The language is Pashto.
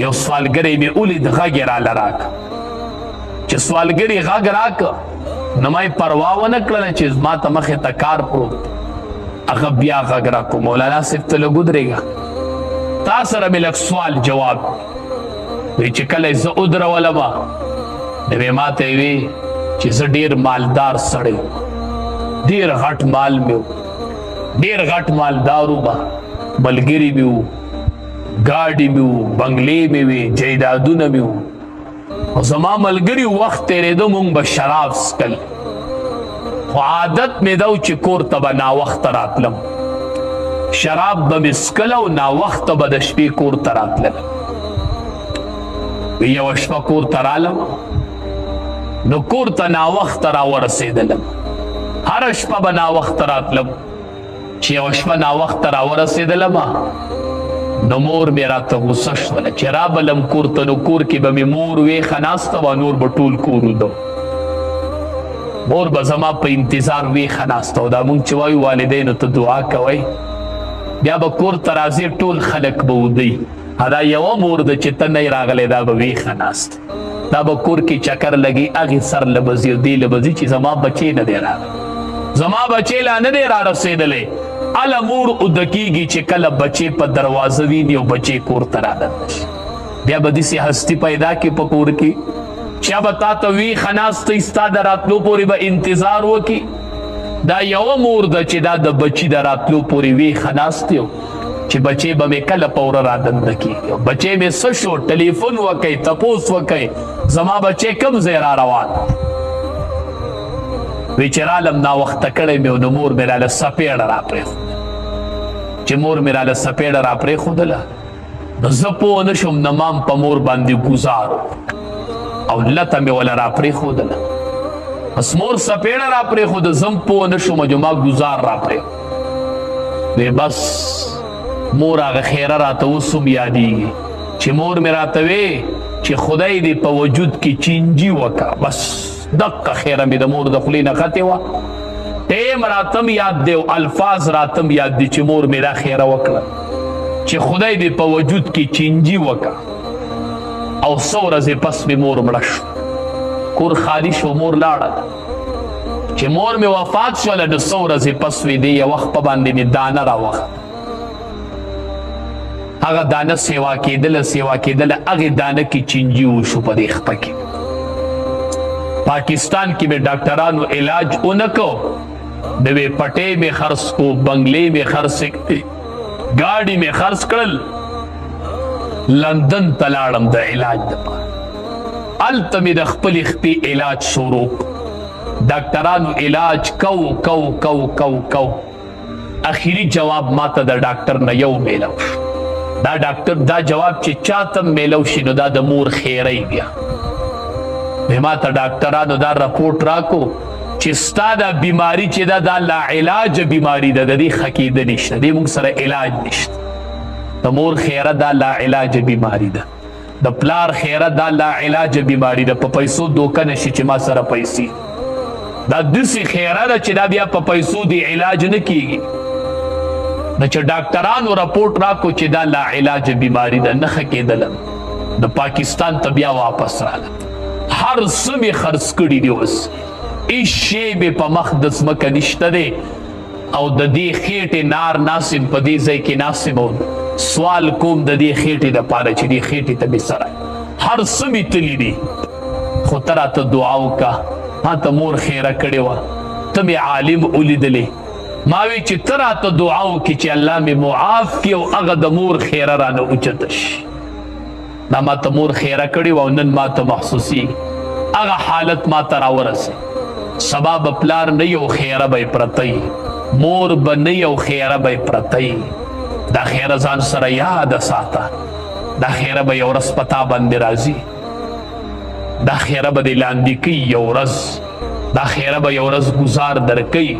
یو سوالګری مې ولید غږ یې راله راکړه چې سوالګري غږ راکړه نو ما یې پروا ونه کړله چې زما ته مخې ته کار پروت هغه بیا غږ راکړو مولانا صاحب ته لږ ودرېږه تا سره مې لږ سوال جواب وی چې کله یې زه ودرولمه نو مې ما ته یې وی چې زه ډېر مالدار سړی وم ډېر غټ مال مې و ډېر غټ مالدار وم ملګري مې وو ګاډي مې وو بنګلې مې وې جایدادونه مې وو او زما ملګري وخت تېرېده مونږ به شراب څکل خو عادت مې ده چې کور ته به ناوخته راتلم شراب به مې څکل او ناوخته به د شپې کور ته راتللم یوه شپه کور ته رالم نو کور ته ناوخته راورسېدلم هره شپه به ناوخته راتلم چې یوه شپه ناوخته راورسېدلم نو مور مې راته غوسه شوله چې رابلم کور ته نو کور کې به مې مور ویښه ناسته وه نور به ټول کور وده مور به زما په انتظار ویښه ناسته وه دا مونږ چې وایو والدینو ته دعا کوئ بیا به کور ته راځې ټول خلک به ودی دا یوه مور ده چې ته نه راغلی دا به ویښه ناست دا به کور کې چکر لګي هغې سر له به ځي او دې له به ځي چې زما بچی نه دی راغلی زما بچی لا نه دی رارسېدلی اله مور اوده کېږي چې کله بچې په دروازه ویني او بچې کور ته رادننه شي بیا به داسې هستي پیدا کړي په کور کې چا به تا ته ویښه ناستی ستا د راتلو پورې به انتظار وکړي دا یوه مور ده چې دا د بچي د راتلو پورې ویښه ناستې و چې بچې به مې کله پوره رادننه کېږي او بچې مې څه شو ټلیفون وکئ تپوس وکئ زما بچې کوم ځای را روان وی چې رالم ناوخته کړی مې نو مور مې راله سپېړه را پرېښوده چې مور مې راله سپېړه را پرېښودله نو زه پوه نه شوم نه ما په مور باندې ګزار او لته مې وله را پرېښودله بس مور سپېړه را پرېښوده زه هم پوه نه شوم چې ما ګزار را پرېښود وی بس مور هغه خیره راته اوس هم یادېږي چې مور مې راته وی چې خدای دې په وجود کې چینجي وکړه بس دقه خیره مې د مور د خولې نه ختې وه ټیم راتم یاد دی او الفاظ راتم یاد دی چې مور مې دا خیره وکړه چې خدای دې په وجود کې چینجي وکړه او څو ورځې پس مې مور مړه شو کور خالي شو مور لاړه چې مور مې وفات شوله نو څو ورځې پس وې دې یو وخت په باندې مې دانه راوخته هغه دانه سیوا کېدله هغې دانه کې چینجي وشو په دې خپه کې پاکستان کې مې ډاکټرانو علاج ونه کو نوې پټې مې خرڅ کو بنګلې مې خرڅ کړې ګاډي مې خرڅ کړل لندن ته لاړم د علاج دپاره هلته مې د خپلې خپې علاج شروع ډاکټرانو علاج کو اخري جواب ماته د ډاکټر نه یو میلو شو دا ډاکټر دا جواب چې چاته میلو شي نو دا د مور خیری بیا ما ته ډاکټرانو دا رپورټ راکو چې ستا دا بیماری چې دا لا علاج بیماری ده د دې ښه کېده نشته دې موږ سره علاج نشته د مور خیره دا لا علاج بیماری ده د پلار خیره دا لا علاج بیماری ده په پیسو دوکه نشي چې ما سره پیسې دا داسې خیره ده چې دا بیا په پیسو دی علاج نه کېږي نو چې ډاکټرانو رپورټ راکو چې دا لا علاج بیماری ده نه ښه کېدلم د پاکستان ته بیا واپس رالم هر څه مې خرڅ کړي دي اوس هېڅ شی مې په مخ د ځمکه نشته دی او د دې خېټې نار ناسم په دې ځای کې ناسم او سوال کوم د دې خېټې دپاره چې دې خېټې ته مې سره هر څه مې تلي دي خو ته راته دعا وکړه ما ته مور خیره کړې وه ته مې عالم ولیدلې ما وی چې ته راته دعا وکړې چې الله مې معاف کړي او هغه د مور خیره رانه اوچته شي دا ما ته مور خیره کړې وه او نن ما ته محسوسېږي هغه حالت ما ته راورسې سبا به پلار نه یو خیره به یې پرته مور به نه یو خیره به یې پرته دا خیره ځان سره یاده ساته دا خیره به یو ورځ په تا باندې راځي دا خیره به دې لاندې کوي یو ورځ دا خیره به یو ورځ ګزار درکوي